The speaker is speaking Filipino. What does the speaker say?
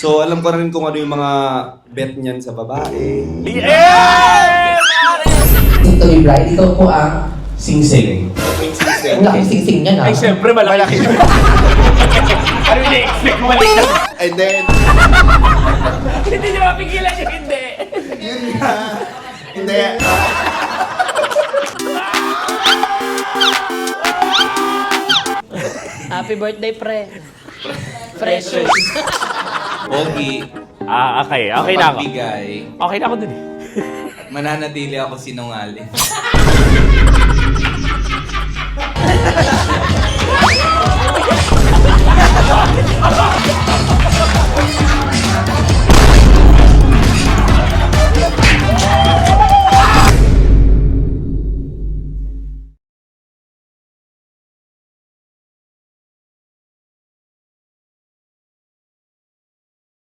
So, alam ko rin kung ano yung mga bet niyan sa babae. Ito ni Brian, ikaw po ang sing-sing. Yung sisig. Ang laking sing-sing niya na. Ay, siyempre, malaki. Ano yung na-expect mo mali? And then, Hindi niya mapigilan yung hindi. yun nga. Hindi. Happy birthday, pre. Precious. Pogi, Okay na ako. pagbigay, Okay na ako dun eh. mananatili ako sinungaling.